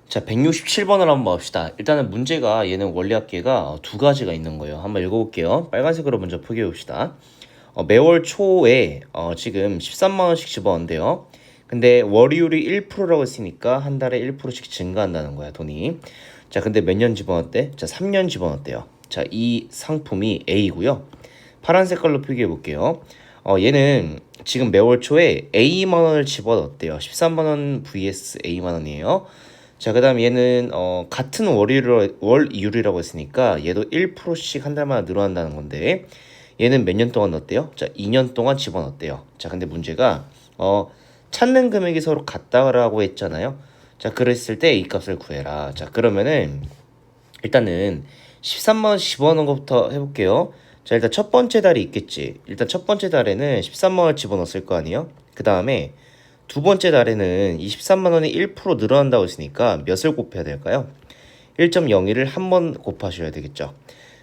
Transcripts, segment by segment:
자, 167번을 한번 봅시다. 일단은 문제가 얘는 원리합계가 두 가지가 있는 거예요. 한번 읽어볼게요. 빨간색으로 먼저 표기해봅시다. 매월 초에 지금 13만 원씩 집어넣는데요. 근데 월이율이 1%라고 했으니까 한 달에 1%씩 증가한다는 거야, 돈이. 자, 근데 몇 년 집어넣었대? 자, 3년 집어넣었대요. 자, 이 상품이 A고요. 파란 색깔로 표기해 볼게요. 얘는 지금 매월 초에 A만 원을 집어넣었대요. 13만 원 vs A만 원이에요. 자, 그다음 얘는 같은 월이율이라고 했으니까 얘도 1%씩 한 달마다 늘어난다는 건데 얘는 몇 년 동안 넣었대요? 자, 2년 동안 집어넣었대요. 자, 근데 문제가 찾는 금액이 서로 같다라고 했잖아요. 자, 그랬을 때 이 값을 구해라. 자, 그러면은 일단은 13만 원 집어넣은 것부터 해볼게요. 자, 일단 첫 번째 달이 있겠지. 일단 첫 번째 달에는 13만 원 집어넣었을 거 아니에요? 그 다음에 두 번째 달에는 23만 원이 1% 늘어난다고 했으니까 몇을 곱해야 될까요? 1.01을 한 번 곱하셔야 되겠죠.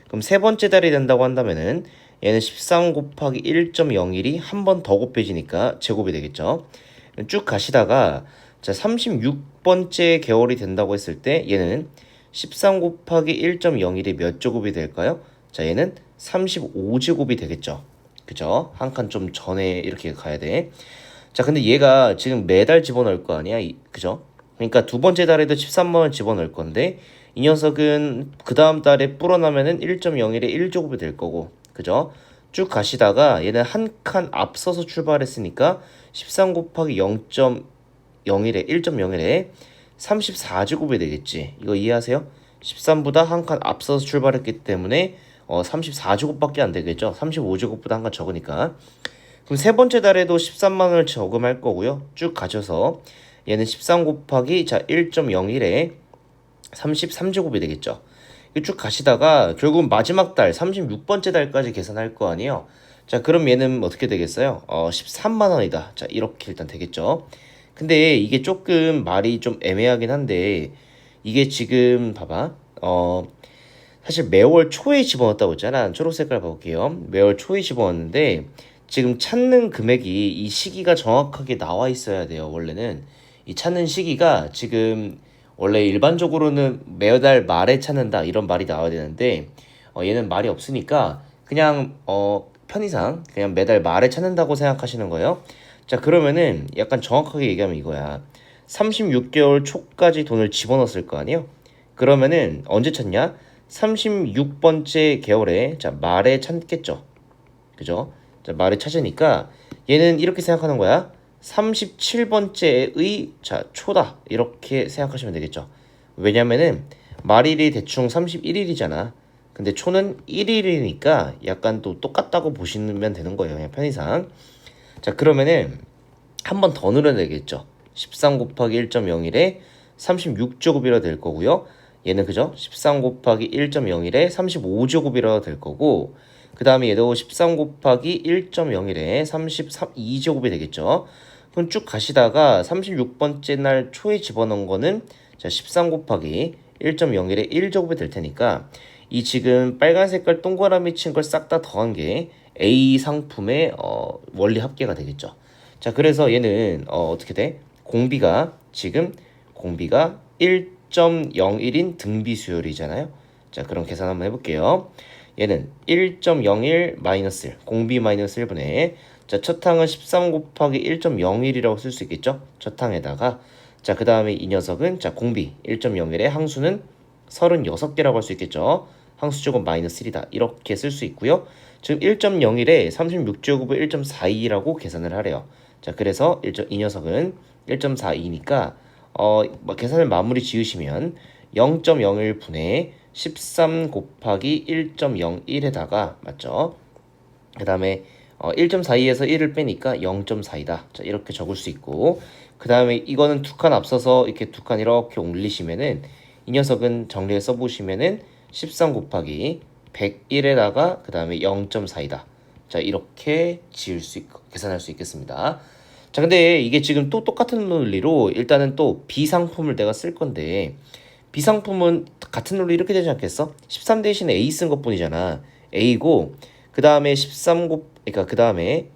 그럼 세 번째 달이 된다고 한다면은 얘는 13 곱하기 1.01이 한 번 더 곱해지니까 제곱이 되겠죠. 쭉 가시다가 자 36번째 개월이 된다고 했을 때 얘는 13 곱하기 1.01이 몇 제곱이 될까요? 자 얘는 35제곱이 되겠죠. 그죠? 한 칸 좀 전에 이렇게 가야 돼. 자 근데 얘가 지금 매달 집어넣을 거 아니야? 그죠? 그러니까 두 번째 달에도 13만 원 집어넣을 건데 이 녀석은 그 다음 달에 불어나면은 1.01에 1제곱이 될 거고 그죠? 쭉 가시다가 얘는 한 칸 앞서서 출발했으니까 13 곱하기 0.01에 1.01에 34제곱이 되겠지. 이거 이해하세요? 13보다 한 칸 앞서서 출발했기 때문에 34제곱밖에 안 되겠죠. 35제곱보다 한 칸 적으니까. 그럼 세 번째 달에도 13만 원을 저금할 거고요. 쭉 가셔서 얘는 13 곱하기 자 1.01에 33제곱이 되겠죠. 쭉 가시다가 결국 마지막 달 36번째 달까지 계산할 거 아니에요. 자 그럼 얘는 어떻게 되겠어요? 13만 원이다. 자 이렇게 일단 되겠죠. 근데 이게 조금 말이 좀 애매하긴 한데 이게 지금 봐봐. 사실 매월 초에 집어넣었다고 했잖아. 초록 색깔 볼게요. 매월 초에 집어넣었는데 지금 찾는 금액이 이 시기가 정확하게 나와 있어야 돼요. 원래는 이 찾는 시기가 지금 원래 일반적으로는 매달 말에 찾는다 이런 말이 나와야 되는데 얘는 말이 없으니까 그냥 편의상 그냥 매달 말에 찾는다고 생각하시는 거예요. 자 그러면은 약간 정확하게 얘기하면 이거야. 36개월 초까지 돈을 집어넣었을 거 아니에요? 그러면은 언제 찾냐? 36번째 개월에 자 말에 찾겠죠. 그죠? 자, 말을 찾으니까 얘는 이렇게 생각하는 거야. 37번째의 자 초다 이렇게 생각하시면 되겠죠. 왜냐면은 말일이 대충 31일이잖아. 근데 초는 1일이니까 약간 또 똑같다고 보시면 되는 거예요. 그냥 편의상. 자 그러면은 한 번 더 늘어야 되겠죠. 13 곱하기 1.01에 36제곱이라 될 거고요. 얘는 그죠? 13 곱하기 1.01에 35제곱이라 될 거고 그 다음에 얘도 13 곱하기 1.01에 32제곱이 되겠죠. 그럼 쭉 가시다가 36번째 날 초에 집어넣은 거는 자 13 곱하기 1.01에 1제곱이 될 테니까 이 지금 빨간 색깔 동그라미 친 걸 싹 다 더한 게 A 상품의 원리 합계가 되겠죠. 자 그래서 얘는 어떻게 돼? 지금 공비가 1.01인 등비 수열이잖아요. 자 그럼 계산 한번 해볼게요. 얘는 1.01 마이너스 1 공비 마이너스 1분의 자 첫 항은 13 곱하기 1.01이라고 쓸 수 있겠죠. 첫 항에다가 자 그 다음에 이 녀석은 자 공비 1.01의 항수는 36개라고 할 수 있겠죠. 항수제곱 마이너스 1이다 이렇게 쓸 수 있고요. 지금 1.01에 36제곱을 1.42라고 계산을 하래요. 자 그래서 이 녀석은 1.42니까 계산을 마무리 지으시면 0.01분의 13 곱하기 1.01에다가 맞죠? 그 다음에 1.42에서 1을 빼니까 0.4이다. 자 이렇게 적을 수 있고 그 다음에 이거는 두 칸 앞서서 이렇게 두 칸 이렇게 올리시면은 이 녀석은 정리해 써보시면은 13 곱하기 101에다가 그 다음에 0.4이다. 자 이렇게 계산할 수 있겠습니다. 자 근데 이게 지금 또 똑같은 논리로 일단은 또 B상품을 내가 쓸 건데 B상품은 같은 논리 이렇게 되지 않겠어? 13 대신에 A 쓴 것뿐이잖아. A고 그 다음에 13 그러니까 그 다음에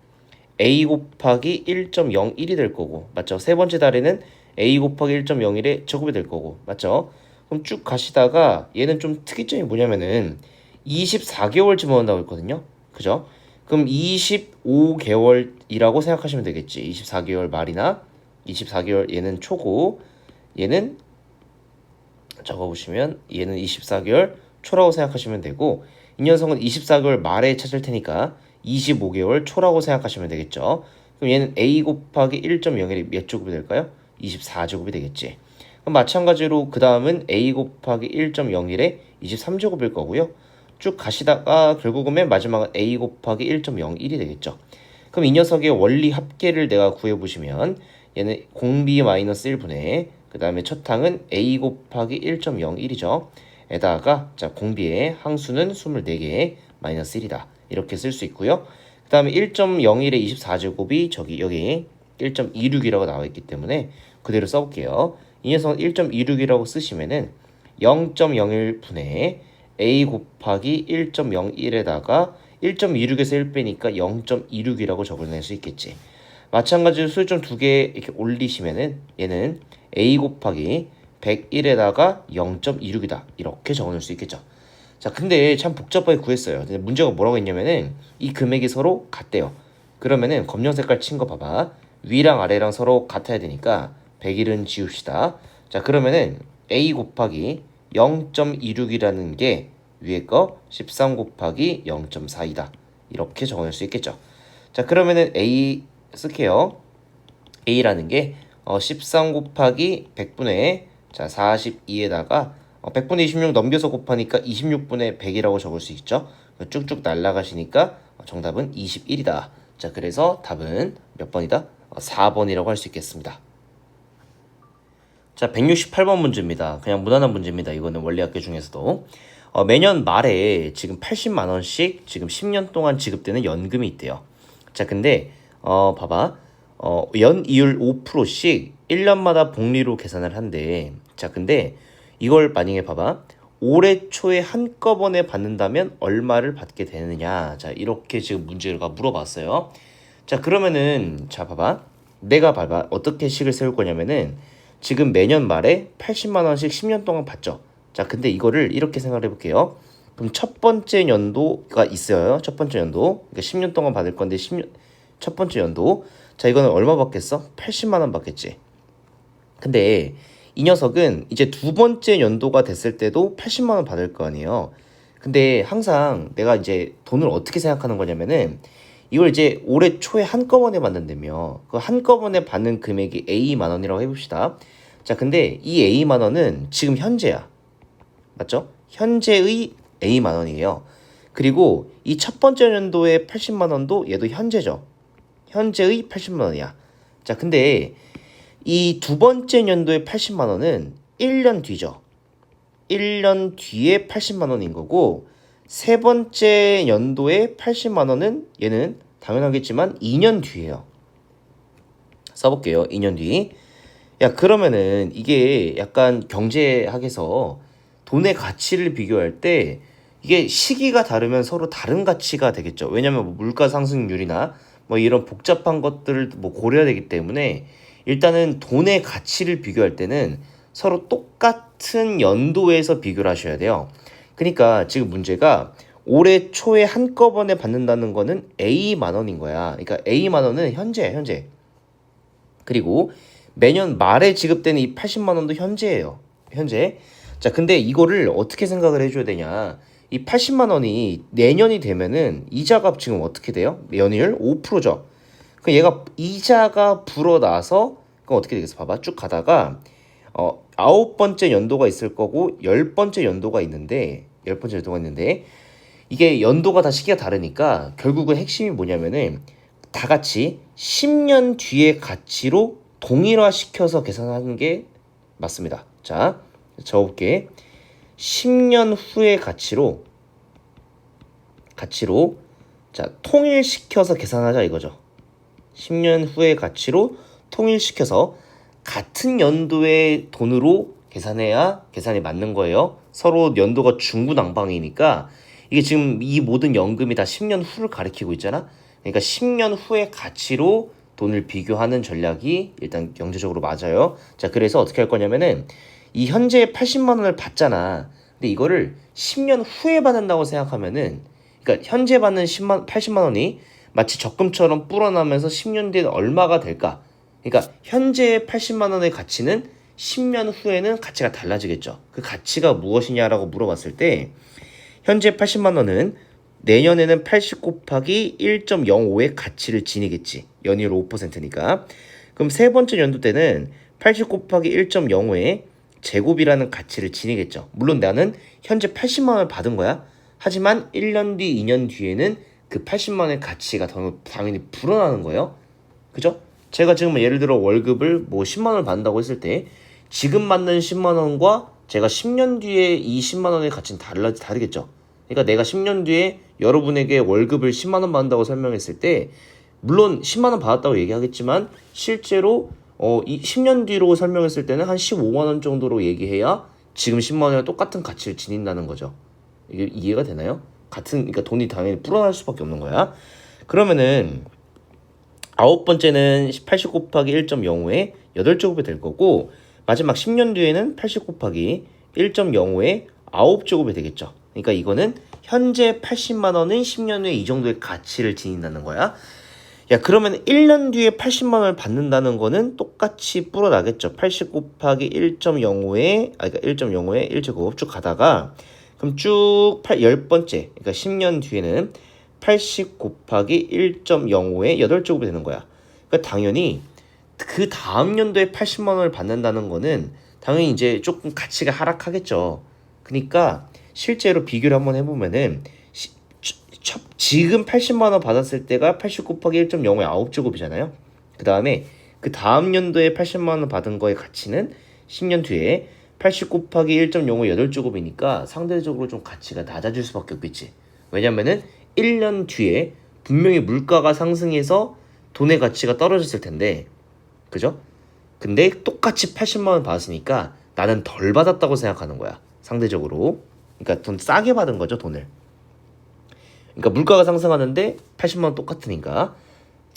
A 곱하기 1.01이 될 거고 맞죠? 세 번째 달에는 A 곱하기 1.01의 제곱이 될 거고 맞죠? 그럼 쭉 가시다가 얘는 좀 특이점이 뭐냐면은 24개월 집어넣는다고 했거든요. 그죠? 그럼 25개월이라고 생각하시면 되겠지. 24개월 말이나 24개월 얘는 초고 얘는 적어보시면 얘는 24개월 초라고 생각하시면 되고 이 녀석은 24개월 말에 찾을 테니까 25개월 초라고 생각하시면 되겠죠. 그럼 얘는 A 곱하기 1.01이 몇 제곱이 될까요? 24제곱이 되겠지. 그럼 마찬가지로 그 다음은 A 곱하기 1.01에 23제곱일 거고요. 쭉 가시다가 결국은 맨 마지막은 A 곱하기 1.01이 되겠죠. 그럼 이 녀석의 원리 합계를 내가 구해보시면 얘는 공비 마이너스 1분의 그 다음에 첫 항은 A 곱하기 1.01이죠. 에다가 자 공비의 항수는 24개 마이너스 1이다. 이렇게 쓸 수 있고요. 그 다음에 1.01의 24제곱이 저기 여기 1.26이라고 나와 있기 때문에 그대로 써볼게요. 이 녀석은 1.26이라고 쓰시면은 0.01분의 A 곱하기 1.01에다가 1.26에서 1 빼니까 0.26이라고 적어낼 수 있겠지. 마찬가지로 수점 두 개 이렇게 올리시면은 얘는 A 곱하기 101에다가 0.26이다. 이렇게 적어놓을 수 있겠죠. 자, 근데 참 복잡하게 구했어요. 근데 문제가 뭐라고 했냐면은 이 금액이 서로 같대요. 그러면은 검정 색깔 친 거 봐봐. 위랑 아래랑 서로 같아야 되니까 101은 지웁시다. 자, 그러면은 A 곱하기 0.26이라는 게 위에 거 13 곱하기 0.4이다. 이렇게 적어낼 수 있겠죠. 자, 그러면은 A 쓸게요. A라는 게 13 곱하기 100분의 자 42에다가 100분의 26 넘겨서 곱하니까 26분의 100이라고 적을 수 있죠. 쭉쭉 날라가시니까 정답은 21이다. 자, 그래서 답은 몇 번이다? 4번이라고 할 수 있겠습니다. 자, 168번 문제입니다. 그냥 무난한 문제입니다. 이거는 원리학계 중에서도 매년 말에 지금 80만 원씩 지금 10년 동안 지급되는 연금이 있대요. 자, 근데 봐봐. 연이율 5%씩 1년마다 복리로 계산을 한대. 자, 근데 이걸 만약에 봐봐. 올해 초에 한꺼번에 받는다면 얼마를 받게 되느냐. 자, 이렇게 지금 문제가 물어봤어요. 자, 그러면은 자, 봐봐. 내가 봐봐. 어떻게 식을 세울 거냐면은 지금 매년 말에 80만 원씩 10년 동안 받죠. 자, 근데 이거를 이렇게 생각해 볼게요. 그럼 첫 번째 연도가 있어요. 첫 번째 연도. 그러니까 10년 동안 받을 건데 첫 번째 연도. 자, 이거는 얼마 받겠어? 80만 원 받겠지. 근데 이 녀석은 이제 두 번째 연도가 됐을 때도 80만 원 받을 거 아니에요. 근데 항상 내가 이제 돈을 어떻게 생각하는 거냐면은 이걸 이제 올해 초에 한꺼번에 받는다며. 그 한꺼번에 받는 금액이 A만 원이라고 해봅시다. 자, 근데 이 A만 원은 지금 현재야. 맞죠? 현재의 A만 원이에요. 그리고 이 첫 번째 연도의 80만 원도 얘도 현재죠. 현재의 80만 원이야. 자, 근데 이 두 번째 연도의 80만 원은 1년 뒤죠. 1년 뒤에 80만 원인 거고 세 번째 연도의 80만 원은 얘는 당연하겠지만 2년 뒤에요. 써볼게요. 2년 뒤. 야, 그러면은 이게 약간 경제학에서 돈의 가치를 비교할 때 이게 시기가 다르면 서로 다른 가치가 되겠죠. 왜냐면 뭐 물가 상승률이나 뭐 이런 복잡한 것들을 뭐 고려해야 되기 때문에 일단은 돈의 가치를 비교할 때는 서로 똑같은 연도에서 비교를 하셔야 돼요. 그러니까 지금 문제가 올해 초에 한꺼번에 받는다는 거는 A만 원인 거야. 그러니까 A만 원은 현재. 그리고 매년 말에 지급되는 이 80만 원도 현재예요. 현재. 자, 근데 이거를 어떻게 생각을 해줘야 되냐. 이 80만 원이 내년이 되면은 이자가 지금 어떻게 돼요? 연이율 5%죠. 그 얘가 이자가 불어나서 그럼 어떻게 되겠어? 봐봐. 쭉 가다가 9번째 연도가 있을 거고 10번째 연도가 있는데 이게 연도가 다 시기가 다르니까 결국은 핵심이 뭐냐면은 다 같이 10년 뒤의 가치로 동일화시켜서 계산하는 게 맞습니다. 자, 적어볼게. 10년 후의 가치로 자, 통일시켜서 계산하자 이거죠. 10년 후의 가치로 통일시켜서 같은 연도의 돈으로 계산해야 계산이 맞는 거예요. 서로 연도가 중구난방이니까 이게 지금 이 모든 연금이 다 10년 후를 가리키고 있잖아. 그러니까 10년 후의 가치로 돈을 비교하는 전략이 일단 경제적으로 맞아요. 자, 그래서 어떻게 할 거냐면은 이 현재 80만 원을 받잖아. 근데 이거를 10년 후에 받는다고 생각하면은, 그러니까 현재 받는 80만 원이 마치 적금처럼 불어나면서 10년 뒤에 얼마가 될까? 그러니까 현재 80만 원의 가치는 10년 후에는 가치가 달라지겠죠. 그 가치가 무엇이냐라고 물어봤을 때 현재 80만 원은 내년에는 80 곱하기 1.05의 가치를 지니겠지. 연이율 5%니까. 그럼 세 번째 연도 때는 80 곱하기 1.05의 제곱이라는 가치를 지니겠죠. 물론 나는 현재 80만 원을 받은 거야. 하지만 1년 뒤, 2년 뒤에는 그 80만 원의 가치가 당연히 불어나는 거예요. 그죠? 제가 지금 예를 들어 월급을 뭐 10만 원을 받는다고 했을 때 지금 받는 10만 원과 제가 10년 뒤에 이 10만 원의 가치는 다르겠죠. 그러니까 내가 10년 뒤에 여러분에게 월급을 10만 원 받는다고 설명했을 때 물론 10만 원 받았다고 얘기하겠지만 실제로 이 10년 뒤로 설명했을 때는 한 15만 원 정도로 얘기해야 지금 10만 원이랑 똑같은 가치를 지닌다는 거죠. 이게 이해가 되나요? 그러니까 돈이 당연히 불어날 수밖에 없는 거야. 그러면은 아홉 번째는 80 곱하기 1.05의 8제곱이 될 거고 마지막 10년 뒤에는 80 곱하기 1.05의 9제곱이 되겠죠. 그러니까 이거는 현재 80만 원은 10년 후에 이 정도의 가치를 지닌다는 거야. 야, 그러면 1년 뒤에 80만 원을 받는다는 거는 똑같이 불어나겠죠. 80 곱하기 1.05에 그러니까 1.05에 1제곱 쭉 가다가 그럼 쭉 10번째 그러니까 10년 뒤에는 80 곱하기 1.05에 8제곱이 되는 거야. 그러니까 당연히 그 다음 연도에 80만 원을 받는다는 거는 당연히 이제 조금 가치가 하락하겠죠. 그러니까 실제로 비교를 한번 해보면은 지금 80만 원 받았을 때가 80 곱하기 1.05의 9제곱이잖아요. 그 다음에 그 다음 연도에 80만 원 받은 거의 가치는 10년 뒤에 80 곱하기 1.05의 8제곱이니까 상대적으로 좀 가치가 낮아질 수밖에 없겠지. 왜냐면은 1년 뒤에 분명히 물가가 상승해서 돈의 가치가 떨어졌을 텐데 그죠? 근데 똑같이 80만 원 받았으니까 나는 덜 받았다고 생각하는 거야. 상대적으로. 그러니까 돈 싸게 받은 거죠, 돈을. 그러니까 물가가 상승하는데 80만 원 똑같으니까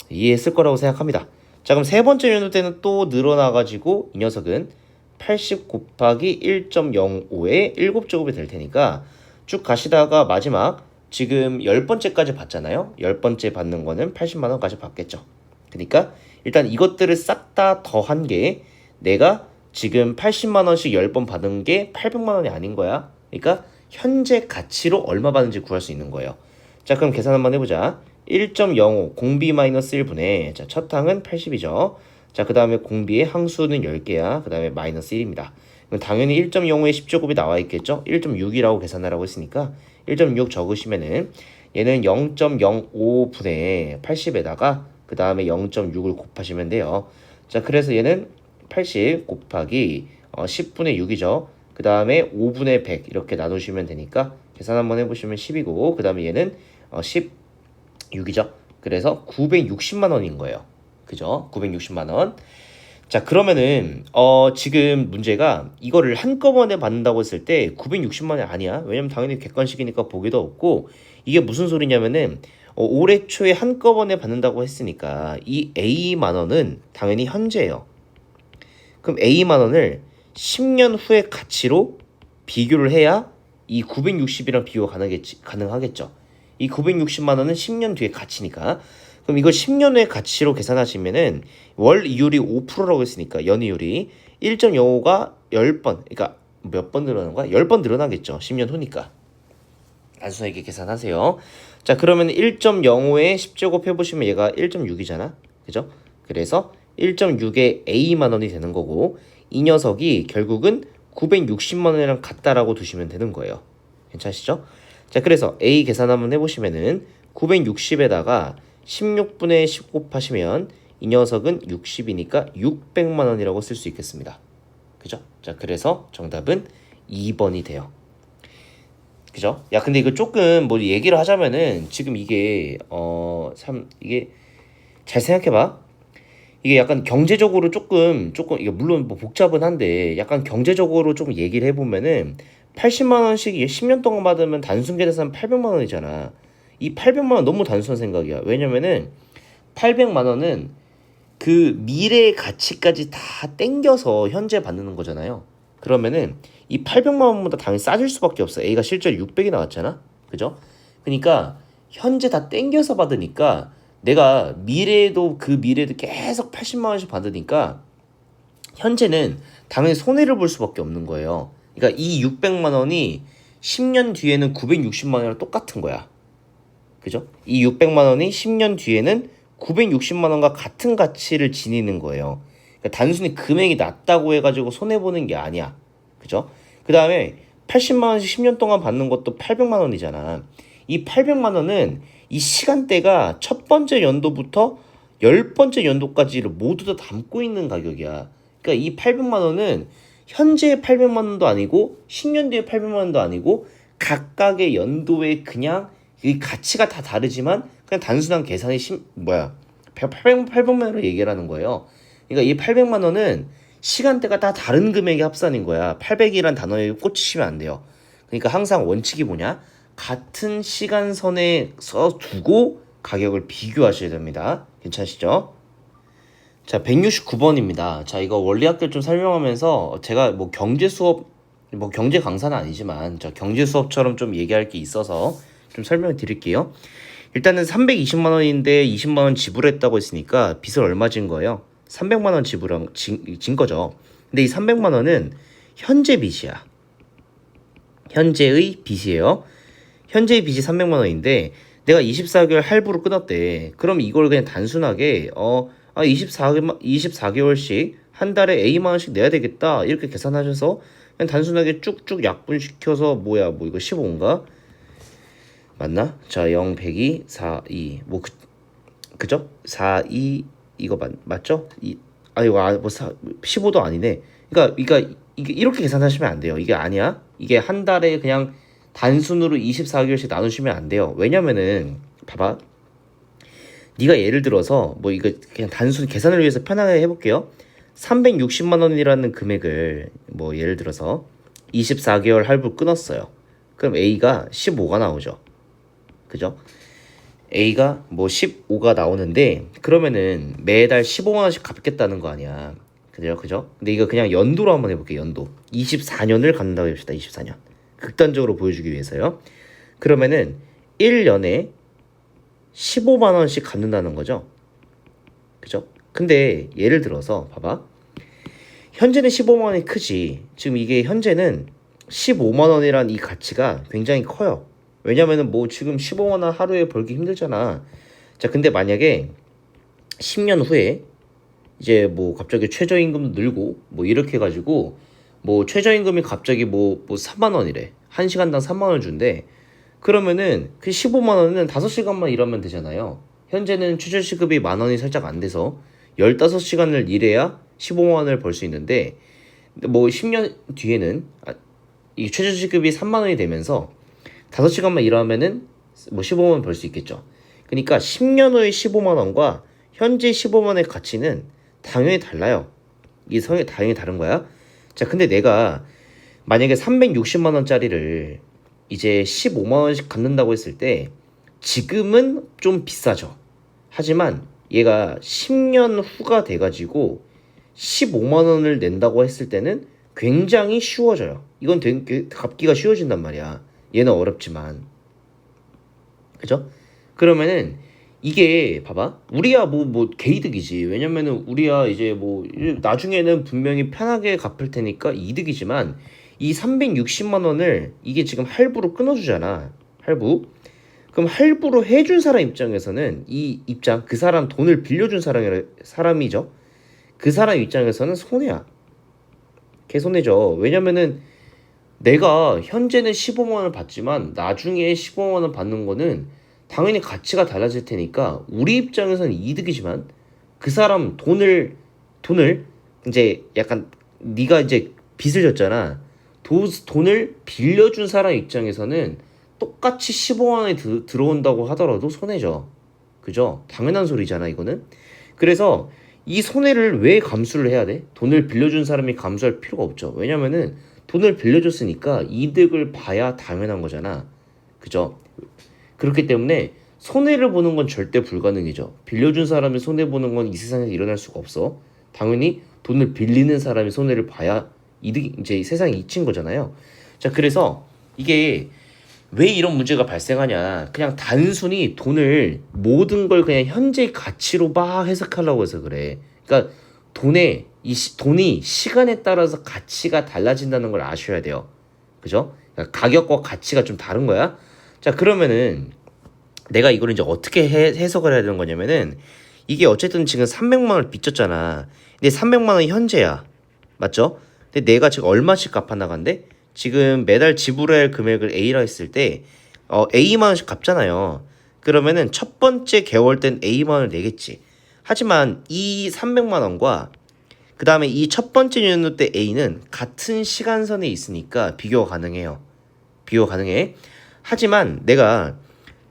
이해했을 거라고 생각합니다. 자, 그럼 세 번째 연도 때는 또 늘어나가지고 이 녀석은 80 곱하기 1.05의 7제곱이 될 테니까 쭉 가시다가 마지막 지금 10번째까지 받잖아요. 10번째 받는 거는 80만 원까지 받겠죠. 그러니까 일단 이것들을 싹 다 더한 게 내가 지금 80만 원씩 10번 받은 게 800만 원이 아닌 거야. 그러니까 현재 가치로 얼마 받는지 구할 수 있는 거예요. 자, 그럼 계산 한번 해보자. 1.05 공비 마이너스 1분의 자, 첫 항은 80이죠. 자, 그 다음에 공비의 항수는 10개야. 그 다음에 마이너스 1입니다. 그럼 당연히 1.05의 10제곱이 나와 있겠죠. 1.6이라고 계산하라고 했으니까 1.6 적으시면은 얘는 0.05분의 80에다가 그 다음에 0.6을 곱하시면 돼요. 자, 그래서 얘는 80 곱하기 10분의 6이죠. 그 다음에 5분의 100 이렇게 나누시면 되니까 계산 한번 해보시면 10이고 그 다음에 얘는 16이죠. 그래서 960만 원인 거예요. 그죠? 960만 원. 자, 그러면은 지금 문제가 이거를 한꺼번에 받는다고 했을 때 960만 원이 아니야. 왜냐면 당연히 객관식이니까 보기도 없고 이게 무슨 소리냐면은 올해 초에 한꺼번에 받는다고 했으니까 이 A만 원은 당연히 현재예요. 그럼 A만 원을 10년 후의 가치로 비교를 해야 이 960이랑 비교가 가능하겠죠. 이 960만 원은 10년 뒤의 가치니까. 그럼 이걸 10년 후의 가치로 계산하시면은 월 이율이 5%라고 했으니까 연이율이 1.05가 10번. 그러니까 몇 번 늘어나는 거야? 10번 늘어나겠죠. 10년 후니까. 단순하게 계산하세요. 자, 그러면 1.05에 10제곱 해보시면 얘가 1.6이잖아. 그죠? 그래서 1.6에 A만 원이 되는 거고 이 녀석이 결국은 960만 원이랑 같다라고 두시면 되는 거예요. 괜찮으시죠? 자, 그래서 A 계산 한번 해보시면은 960에다가 16분의 10 곱하시면 이 녀석은 60이니까 600만 원이라고 쓸 수 있겠습니다. 그죠? 자, 그래서 정답은 2번이 돼요. 그죠? 야, 근데 이거 조금 뭐 얘기를 하자면은 지금 이게 참 이게 잘 생각해봐. 이게 약간 경제적으로 조금 이게 물론 뭐 복잡은 한데 약간 경제적으로 좀 얘기를 해보면은 80만 원씩 10년 동안 받으면 단순 계산 800만 원이잖아. 이 800만 원 너무 단순한 생각이야. 왜냐면은 800만 원은 그 미래의 가치까지 다 땡겨서 현재 받는 거잖아요. 그러면은 이 800만 원보다 당연히 싸질 수밖에 없어. A가 실제로 600이 나왔잖아. 그죠? 그러니까 현재 다 땡겨서 받으니까 내가 미래에도 그 미래에도 계속 80만 원씩 받으니까 현재는 당연히 손해를 볼 수밖에 없는 거예요. 그러니까 이 600만 원이 10년 뒤에는 960만 원이랑 똑같은 거야. 그죠? 이 600만 원이 10년 뒤에는 960만 원과 같은 가치를 지니는 거예요. 그러니까 단순히 금액이 낮다고 해가지고 손해보는 게 아니야. 그죠? 그 다음에 80만 원씩 10년 동안 받는 것도 800만 원이잖아. 이 800만 원은 이 시간대가 첫 번째 연도부터 10번째 연도까지를 모두 다 담고 있는 가격이야. 그러니까 이 800만 원은 현재의 800만 원도 아니고 10년 뒤의 800만 원도 아니고 각각의 연도에 그냥 이 가치가 다 다르지만 그냥 단순한 계산이 800만 원을 얘기하는 거예요. 그러니까 이 800만 원은 시간대가 다 다른 금액의 합산인 거야. 800이란 단어에 꽂히시면 안 돼요. 그러니까 항상 원칙이 뭐냐? 같은 시간선에 서 두고 가격을 비교하셔야 됩니다. 괜찮으시죠? 자, 169번입니다. 자, 이거 원리학교를 좀 설명하면서 제가 뭐 경제 수업, 뭐 경제 강사는 아니지만 저 경제 수업처럼 좀 얘기할 게 있어서 좀 설명을 드릴게요. 일단은 320만 원인데 20만 원 지불했다고 했으니까 빚을 얼마 진 거예요? 300만 원 진 거죠. 근데 이 300만 원은 현재 빚이야. 현재의 빚이에요. 현재의 빚이 300만 원인데 내가 24개월 할부로 끊었대. 그럼 이걸 그냥 단순하게 24개월씩 한 달에 A만 원씩 내야 되겠다. 이렇게 계산하셔서 그냥 단순하게 쭉쭉 약분시켜서 뭐 이거 15인가? 맞나? 자, 0, 102, 4, 2. 그죠? 4, 2 이거 맞죠? 이거 15도 아니네. 그러니까 이게 이렇게 계산하시면 안 돼요. 이게 아니야. 이게 한 달에 그냥 단순으로 24개월씩 나누시면 안 돼요. 왜냐면은 봐봐. 네가 예를 들어서 뭐 이거 그냥 단순 계산을 위해서 편하게 해볼게요. 360만 원이라는 금액을 뭐 예를 들어서 24개월 할부 끊었어요. 그럼 A가 15가 나오죠. 그죠? A가 뭐 15가 나오는데 그러면은 매달 15만 원씩 갚겠다는 거 아니야. 그죠? 근데 이거 그냥 연도로 한번 해볼게요. 연도 24년을 갚는다고 해봅시다. 24년 극단적으로 보여주기 위해서요. 그러면은 1년에 15만 원씩 갚는다는 거죠. 그죠? 근데 예를 들어서 봐봐. 현재는 15만 원이 크지. 지금 이게 현재는 15만 원이란 이 가치가 굉장히 커요. 왜냐면은 뭐 지금 15만 원 하루에 벌기 힘들잖아. 자, 근데 만약에 10년 후에 이제 뭐 갑자기 최저임금도 늘고 뭐 이렇게 해가지고 뭐 최저임금이 갑자기 뭐 3만 원이래. 1시간당 3만 원을 준대. 그러면은 그 15만 원은 5시간만 일하면 되잖아요. 현재는 최저시급이 만 원이 살짝 안 돼서 15시간을 일해야 15만 원을 벌 수 있는데 뭐 10년 뒤에는 이 최저시급이 3만 원이 되면서 5시간만 일하면은 뭐 15만 원 벌 수 있겠죠. 그러니까 10년 후의 15만 원과 현재 15만 원의 가치는 당연히 달라요. 이 성이 당연히 다른 거야. 자, 근데 내가 만약에 360만 원짜리를 이제 15만 원씩 갚는다고 했을 때 지금은 좀 비싸죠. 하지만 얘가 10년 후가 돼가지고 15만 원을 낸다고 했을 때는 굉장히 쉬워져요. 이건 되게 갚기가 쉬워진단 말이야. 얘는 어렵지만. 그죠? 그러면은 이게 봐봐. 우리야 뭐 개이득이지. 왜냐면은 우리야 이제 뭐 나중에는 분명히 편하게 갚을 테니까 이득이지만 이 360만 원을 이게 지금 할부로 끊어주잖아. 할부. 그럼 할부로 해준 사람 입장에서는 그 사람 돈을 빌려준 사람이죠. 그 사람 입장에서는 손해야. 개손해죠. 왜냐면은 내가 현재는 15만 원을 받지만 나중에 15만 원 받는 거는 당연히 가치가 달라질 테니까 우리 입장에서는 이득이지만 그 사람 돈을 이제 약간 네가 이제 빚을 졌잖아. 돈을 빌려준 사람 입장에서는 똑같이 15만 원이 들어온다고 하더라도 손해죠. 그죠? 당연한 소리잖아 이거는. 그래서 이 손해를 왜 감수를 해야 돼? 돈을 빌려준 사람이 감수할 필요가 없죠. 왜냐면은 돈을 빌려줬으니까 이득을 봐야 당연한 거잖아. 그죠? 그렇기 때문에 손해를 보는 건 절대 불가능이죠. 빌려준 사람이 손해 보는 건 이 세상에서 일어날 수가 없어. 당연히 돈을 빌리는 사람이 손해를 봐야 이득 이제 세상이 이친 거잖아요. 자, 그래서 이게 왜 이런 문제가 발생하냐? 그냥 단순히 돈을 모든 걸 그냥 현재 가치로 막 해석하려고 해서 그래. 그러니까 돈이 시간에 따라서 가치가 달라진다는 걸 아셔야 돼요. 그죠? 그러니까 가격과 가치가 좀 다른 거야. 자, 그러면은 내가 이걸 이제 어떻게 해석을 해야 되는 거냐면은 이게 어쨌든 지금 300만 원을 빚졌잖아. 근데 300만 원 현재야. 맞죠? 근데 내가 지금 얼마씩 갚아 나간대? 지금 매달 지불해야 할 금액을 A라 했을 때 A만 원씩 갚잖아요. 그러면은 첫 번째 개월 땐 A만 원을 내겠지. 하지만 이 300만 원과 그 다음에 이 첫 번째 연도 때 A는 같은 시간선에 있으니까 비교가 가능해요. 비교가 가능해. 하지만 내가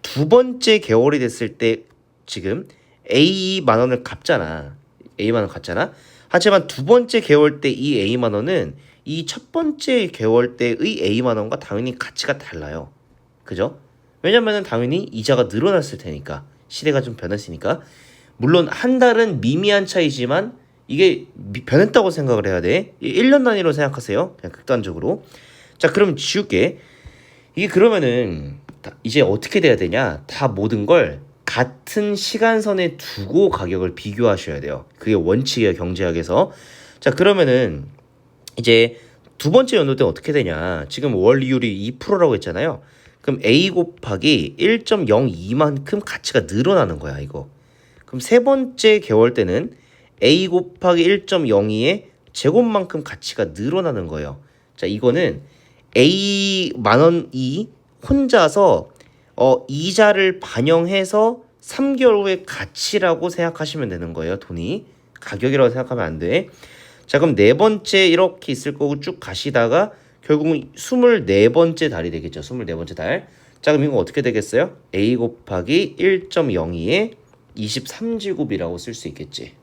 두 번째 개월이 됐을 때 지금 A만 원을 갚잖아. A만 원 갚잖아. 하지만 두 번째 개월 때 이 A만 원은 이 첫 번째 개월 때의 A만 원과 당연히 가치가 달라요. 그죠? 왜냐면은 당연히 이자가 늘어났을 테니까. 시대가 좀 변했으니까. 물론 한 달은 미미한 차이지만 이게 변했다고 생각을 해야 돼. 1년 단위로 생각하세요. 그냥 극단적으로. 자, 그럼 지울게. 이게 그러면은 이제 어떻게 돼야 되냐? 다 모든 걸 같은 시간선에 두고 가격을 비교하셔야 돼요. 그게 원칙이에요, 경제학에서. 자, 그러면은 이제 두 번째 연도 때 어떻게 되냐? 지금 월 이율이 2%라고 했잖아요. 그럼 A 곱하기 1.02만큼 가치가 늘어나는 거야, 이거. 그럼 세 번째 개월 때는 A 곱하기 1.02의 제곱만큼 가치가 늘어나는 거예요. 자, 이거는 A 만 원이 혼자서 이자를 반영해서 3개월 후의 가치라고 생각하시면 되는 거예요. 돈이 가격이라고 생각하면 안 돼. 자, 그럼 네 번째 이렇게 있을 거고 쭉 가시다가 결국은 24번째 달이 되겠죠. 24번째 달. 자, 그럼 이거 어떻게 되겠어요? A 곱하기 1.02에 23제곱이라고 쓸 수 있겠지.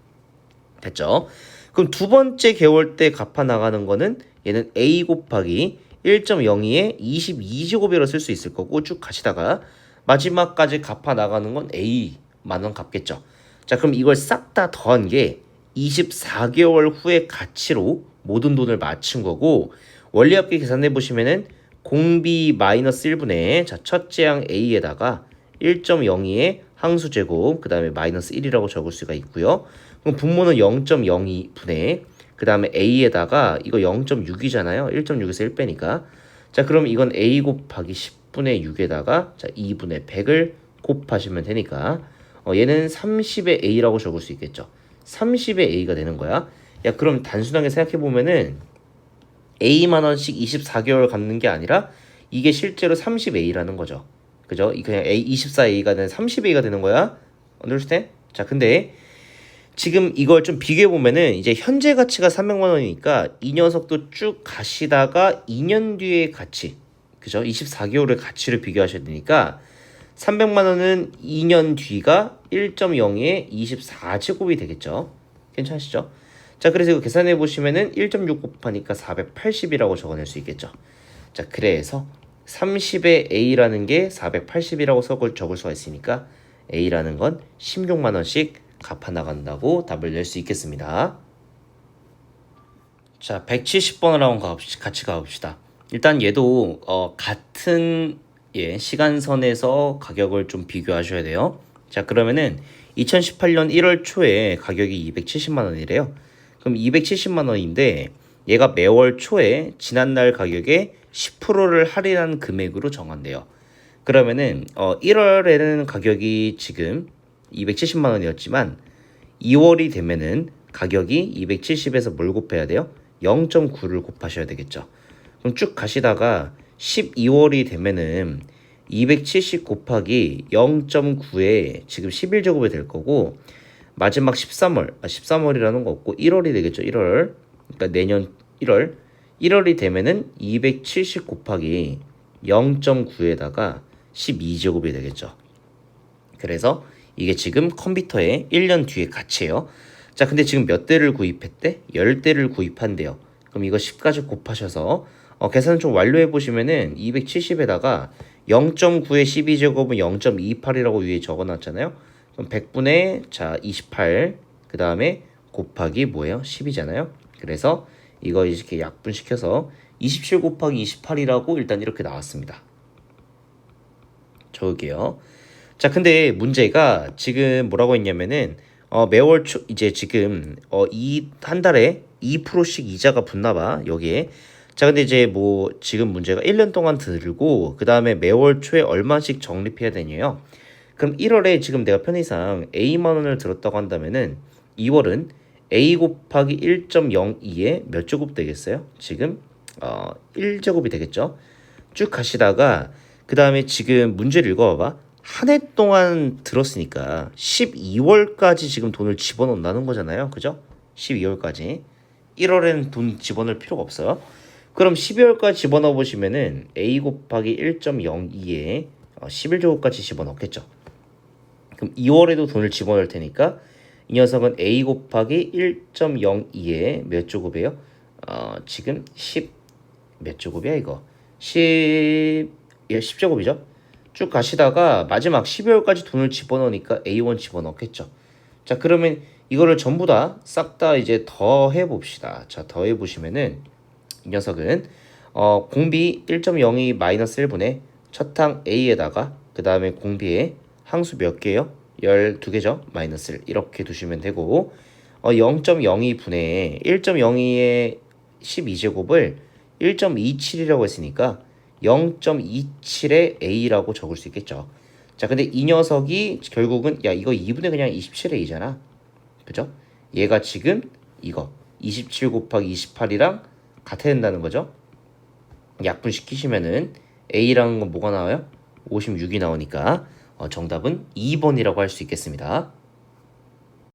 됐죠? 그럼 두 번째 개월 때 갚아 나가는 거는 얘는 A 곱하기 1.02에 22제곱이라고 쓸 수 있을 거고 쭉 가시다가 마지막까지 갚아 나가는 건 A만 원 갚겠죠. 자, 그럼 이걸 싹 다 더한 게 24개월 후의 가치로 모든 돈을 맞춘 거고 원리합계 계산해 보시면은 공비 마이너스 1분의 자, 첫째 항 A에다가 1.02의 항수 제곱 그 다음에 마이너스 1이라고 적을 수가 있고요. 그럼 분모는 0.02분의 그 다음에 A에다가 이거 0.6이잖아요. 1.6에서 1 빼니까. 자, 그럼 이건 A 곱하기 10분의 6에다가 자 2분의 100을 곱하시면 되니까 얘는 30의 A라고 적을 수 있겠죠. 30의 A가 되는 거야. 야, 그럼 단순하게 생각해 보면은 A만 원씩 24개월 갚는 게 아니라 이게 실제로 30A라는 거죠. 그죠? 그냥 24A가 되는 30A가 되는 거야. understand? 자, 근데 지금 이걸 좀 비교해 보면은 이제 현재 가치가 300만 원이니까 이 녀석도 쭉 가시다가 2년 뒤의 가치, 그죠? 24개월의 가치를 비교하셔야 되니까 300만 원은 2년 뒤가 1.02에 24제곱이 되겠죠. 괜찮으시죠? 자, 그래서 이거 계산해 보시면은 1.6 곱하니까 480이라고 적어낼 수 있겠죠. 자, 그래서 30의 A라는 게 480이라고 적을 수가 있으니까 A라는 건 16만 원씩 갚아 나간다고 답을 낼 수 있겠습니다. 자, 170번을 한번 같이 가봅시다. 일단 얘도 같은 시간선에서 가격을 좀 비교하셔야 돼요. 자, 그러면은 2018년 1월 초에 가격이 270만 원이래요. 그럼 270만 원인데 얘가 매월 초에 지난날 가격에 10%를 할인한 금액으로 정한대요. 그러면은 1월에는 가격이 지금 270만 원이었지만 2월이 되면은 가격이 270에서 뭘 곱해야 돼요? 0.9를 곱하셔야 되겠죠. 그럼 쭉 가시다가 12월이 되면은 270 곱하기 0.9에 지금 11제곱이 될 거고 마지막 13월이라는 거 없고 1월이 되겠죠. 1월. 그러니까 내년 1월이 되면은 270 곱하기 0.9에다가 12제곱이 되겠죠. 그래서 이게 지금 컴퓨터에 1년 뒤의 가치예요. 자, 근데 지금 몇 대를 구입했대? 10대를 구입한대요. 그럼 이거 10까지 곱하셔서 계산 좀 완료해 보시면은 270에다가 0.9의 12제곱은 0.28이라고 위에 적어놨잖아요. 그럼 100분의 자 28, 그 다음에 곱하기 뭐예요? 10이잖아요. 그래서 이거 이렇게 약분시켜서 27 곱하기 28이라고 일단 이렇게 나왔습니다. 적을게요. 자, 근데 문제가 지금 뭐라고 했냐면은 매월 초 이제 지금 이 한 달에 2%씩 이자가 붙나 봐. 여기에. 자, 근데 이제 뭐 지금 문제가 1년 동안 들고 그다음에 매월 초에 얼마씩 적립해야 되냐요. 그럼 1월에 지금 내가 편의상 A만 원을 들었다고 한다면은 2월은 A 곱하기 1.02에 몇 제곱 되겠어요? 지금 1제곱이 되겠죠. 쭉 가시다가 그 다음에 지금 문제를 읽어봐봐. 한 해 동안 들었으니까 12월까지 지금 돈을 집어넣는다는 거잖아요. 그죠? 12월까지. 1월에는 돈 집어넣을 필요가 없어요. 그럼 12월까지 집어넣어 보시면은 A 곱하기 1.02에 11제곱까지 집어넣겠죠. 그럼 2월에도 돈을 집어넣을 테니까 이 녀석은 A 곱하기 1.02에 몇 제곱이에요? 지금 10 몇 제곱이야 이거? 10제곱이죠? 쭉 가시다가 마지막 12월까지 돈을 집어넣으니까 A1 집어넣겠죠. 자, 그러면 이거를 전부 다 싹 다 이제 더해 봅시다. 자, 더해 보시면은 이 녀석은 공비 1.02 마이너스 1분의 첫 항 A에다가 그 다음에 공비에 항수 몇 개요? 12개죠. 마이너스 1 이렇게 두시면 되고 0.02분의 1.02의 12제곱을 1.27이라고 했으니까 0.27의 A라고 적을 수 있겠죠. 자, 근데 이 녀석이 결국은 야 이거 2분의 그냥 27의 A잖아. 그죠? 얘가 지금 이거 27 곱하기 28이랑 같아야 된다는 거죠. 약분시키시면은 A라는 건 뭐가 나와요? 56이 나오니까 정답은 2번이라고 할 수 있겠습니다.